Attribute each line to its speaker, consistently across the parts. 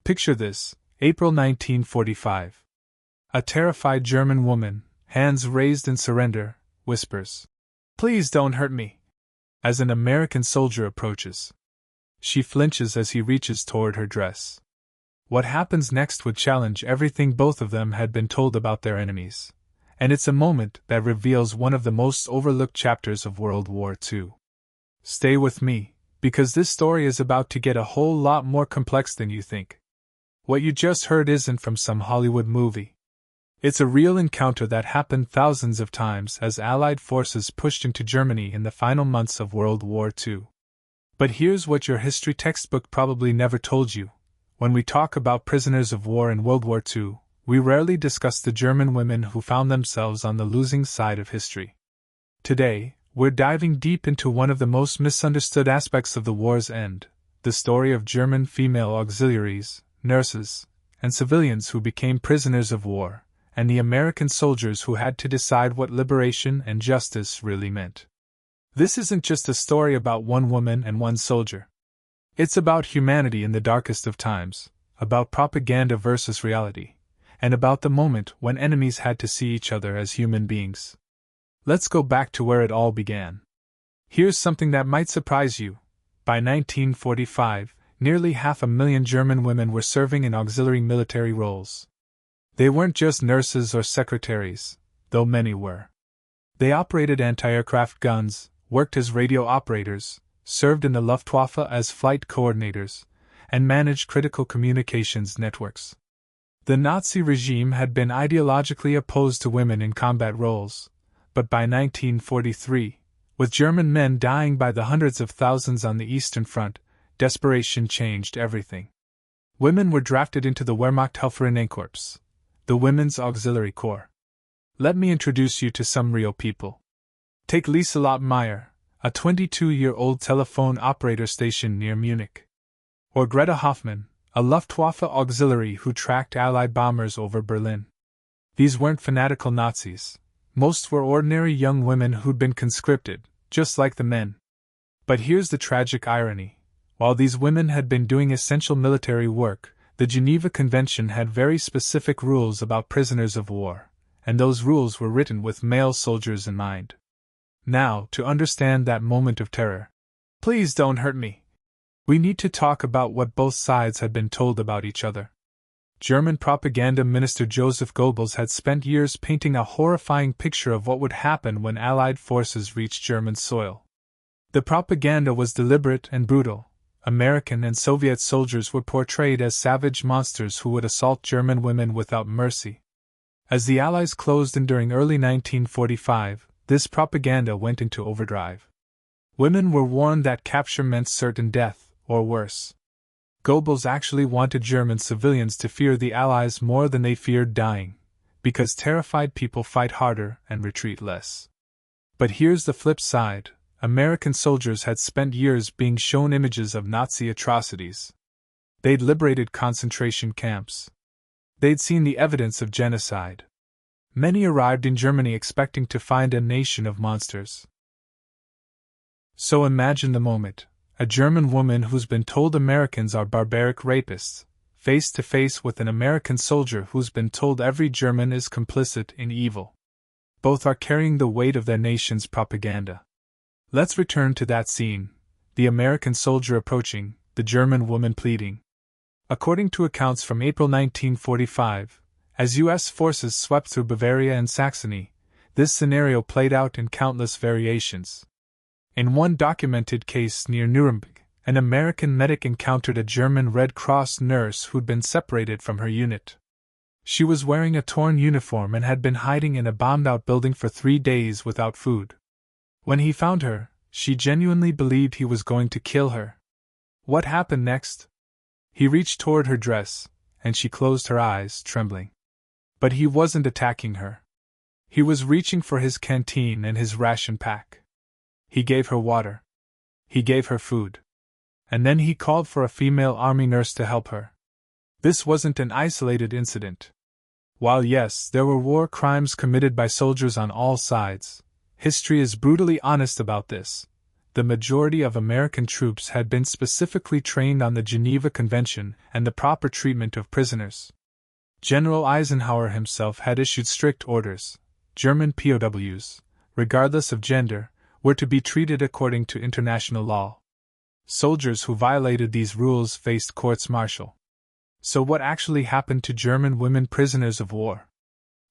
Speaker 1: Picture this, April 1945. A terrified German woman, hands raised in surrender, whispers, "Please don't hurt me," as an American soldier approaches. She flinches as he reaches toward her dress. What happens next would challenge everything both of them had been told about their enemies, and it's a moment that reveals one of the most overlooked chapters of World War II. Stay with me, because this story is about to get a whole lot more complex than you think. What you just heard isn't from some Hollywood movie. It's a real encounter that happened thousands of times as Allied forces pushed into Germany in the final months of World War II. But here's what your history textbook probably never told you. When we talk about prisoners of war in World War II, we rarely discuss the German women who found themselves on the losing side of history. Today, we're diving deep into one of the most misunderstood aspects of the war's end, the story of German female auxiliaries, nurses, and civilians who became prisoners of war, and the American soldiers who had to decide what liberation and justice really meant. This isn't just a story about one woman and one soldier. It's about humanity in the darkest of times, about propaganda versus reality, and about the moment when enemies had to see each other as human beings. Let's go back to where it all began. Here's something that might surprise you. By 1945, nearly 500,000 German women were serving in auxiliary military roles. They weren't just nurses or secretaries, though many were. They operated anti-aircraft guns, worked as radio operators, served in the Luftwaffe as flight coordinators, and managed critical communications networks. The Nazi regime had been ideologically opposed to women in combat roles, but by 1943, with German men dying by the hundreds of thousands on the Eastern Front, desperation changed everything. Women were drafted into the Wehrmacht Helferinnenkorps, the Women's Auxiliary Corps. Let me introduce you to some real people. Take Lieselotte Meyer, a 22-year-old telephone operator stationed near Munich. Or Greta Hoffmann, a Luftwaffe auxiliary who tracked Allied bombers over Berlin. These weren't fanatical Nazis. Most were ordinary young women who'd been conscripted, just like the men. But here's the tragic irony. While these women had been doing essential military work, the Geneva Convention had very specific rules about prisoners of war, and those rules were written with male soldiers in mind. Now, to understand that moment of terror, please don't hurt me, we need to talk about what both sides had been told about each other. German propaganda minister Joseph Goebbels had spent years painting a horrifying picture of what would happen when Allied forces reached German soil. The propaganda was deliberate and brutal. American and Soviet soldiers were portrayed as savage monsters who would assault German women without mercy. As the Allies closed in during early 1945, this propaganda went into overdrive. Women were warned that capture meant certain death, or worse. Goebbels actually wanted German civilians to fear the Allies more than they feared dying, because terrified people fight harder and retreat less. But here's the flip side. American soldiers had spent years being shown images of Nazi atrocities. They'd liberated concentration camps. They'd seen the evidence of genocide. Many arrived in Germany expecting to find a nation of monsters. So imagine the moment. A German woman who's been told Americans are barbaric rapists, face to face with an American soldier who's been told every German is complicit in evil. Both are carrying the weight of their nation's propaganda. Let's return to that scene, the American soldier approaching, the German woman pleading. According to accounts from April 1945, as U.S. forces swept through Bavaria and Saxony, this scenario played out in countless variations. In one documented case near Nuremberg, an American medic encountered a German Red Cross nurse who'd been separated from her unit. She was wearing a torn uniform and had been hiding in a bombed-out building for 3 days without food. When he found her, she genuinely believed he was going to kill her. What happened next? He reached toward her dress, and she closed her eyes, trembling. But he wasn't attacking her. He was reaching for his canteen and his ration pack. He gave her water. He gave her food. And then he called for a female army nurse to help her. This wasn't an isolated incident. While yes, there were war crimes committed by soldiers on all sides, history is brutally honest about this. the majority of American troops had been specifically trained on the Geneva Convention and the proper treatment of prisoners. General Eisenhower himself had issued strict orders. German POWs, regardless of gender, were to be treated according to international law. Soldiers who violated these rules faced courts-martial. So what actually happened to German women prisoners of war?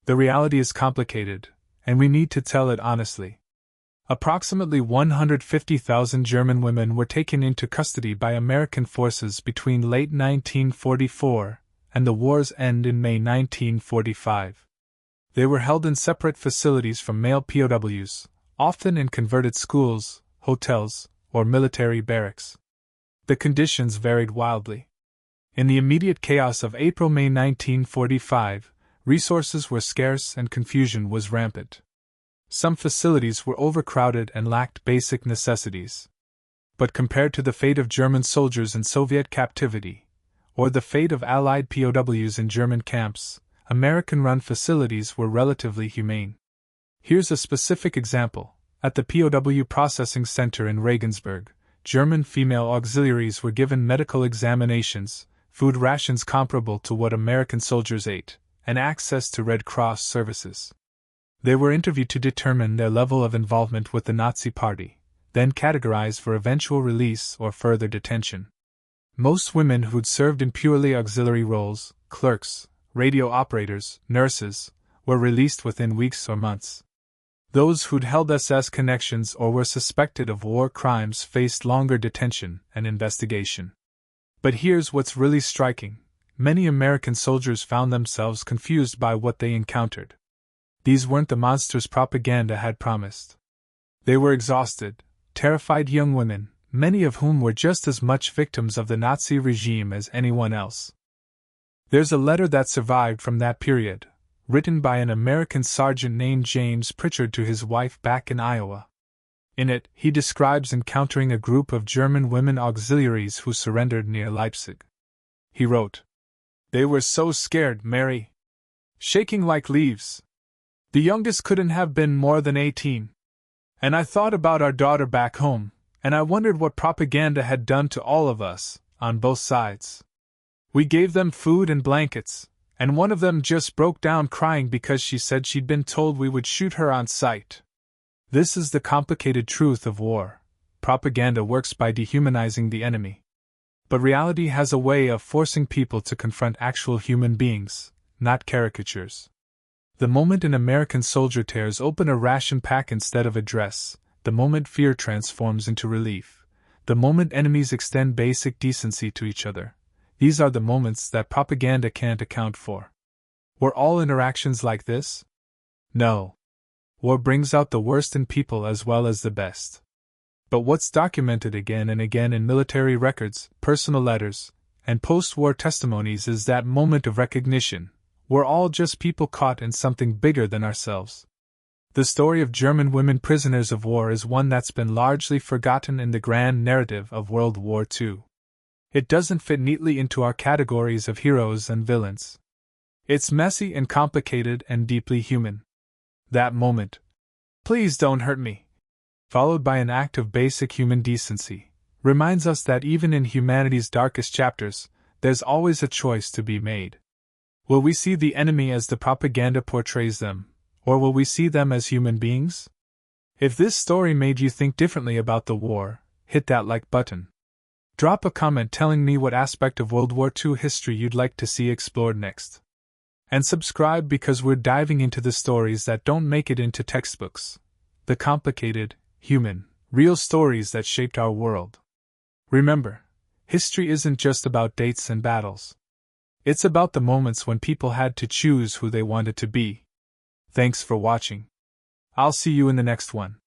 Speaker 1: The reality is complicated, and we need to tell it honestly. Approximately 150,000 German women were taken into custody by American forces between late 1944 and the war's end in May 1945. They were held in separate facilities from male POWs, often in converted schools, hotels, or military barracks. The conditions varied wildly. In the immediate chaos of April-May 1945, resources were scarce and confusion was rampant. Some facilities were overcrowded and lacked basic necessities. But compared to the fate of German soldiers in Soviet captivity, or the fate of Allied POWs in German camps, American-run facilities were relatively humane. Here's a specific example. At the POW Processing Center in Regensburg, German female auxiliaries were given medical examinations, food rations comparable to what American soldiers ate, and access to Red Cross services. They were interviewed to determine their level of involvement with the Nazi Party, then categorized for eventual release or further detention. Most women who'd served in purely auxiliary roles, clerks, radio operators, nurses, were released within weeks or months. Those who'd held SS connections or were suspected of war crimes faced longer detention and investigation. But here's what's really striking. Many American soldiers found themselves confused by what they encountered. These weren't the monsters propaganda had promised. They were exhausted, terrified young women, many of whom were just as much victims of the Nazi regime as anyone else. There's a letter that survived from that period, written by an American sergeant named James Pritchard to his wife back in Iowa. In it, he describes encountering a group of German women auxiliaries who surrendered near Leipzig. He wrote, "They were so scared, Mary. Shaking like leaves. The youngest couldn't have been more than 18. And I thought about our daughter back home, and I wondered what propaganda had done to all of us, on both sides. We gave them food and blankets, and one of them just broke down crying because she said she'd been told we would shoot her on sight." This is the complicated truth of war. Propaganda works by dehumanizing the enemy. But reality has a way of forcing people to confront actual human beings, not caricatures. The moment an American soldier tears open a ration pack instead of a dress, the moment fear transforms into relief, the moment enemies extend basic decency to each other, these are the moments that propaganda can't account for. Were all interactions like this? No. War brings out the worst in people as well as the best. But what's documented again and again in military records, personal letters, and post-war testimonies is that moment of recognition. We're all just people caught in something bigger than ourselves. The story of German women prisoners of war is one that's been largely forgotten in the grand narrative of World War II. It doesn't fit neatly into our categories of heroes and villains. It's messy and complicated and deeply human. That moment, "Please don't hurt me," followed by an act of basic human decency, reminds us that even in humanity's darkest chapters, there's always a choice to be made. Will we see the enemy as the propaganda portrays them, or will we see them as human beings? If this story made you think differently about the war, hit that like button. Drop a comment telling me what aspect of World War II history you'd like to see explored next. And subscribe because we're diving into the stories that don't make it into textbooks. The complicated, human, real stories that shaped our world. Remember, history isn't just about dates and battles. It's about the moments when people had to choose who they wanted to be. Thanks for watching. I'll see you in the next one.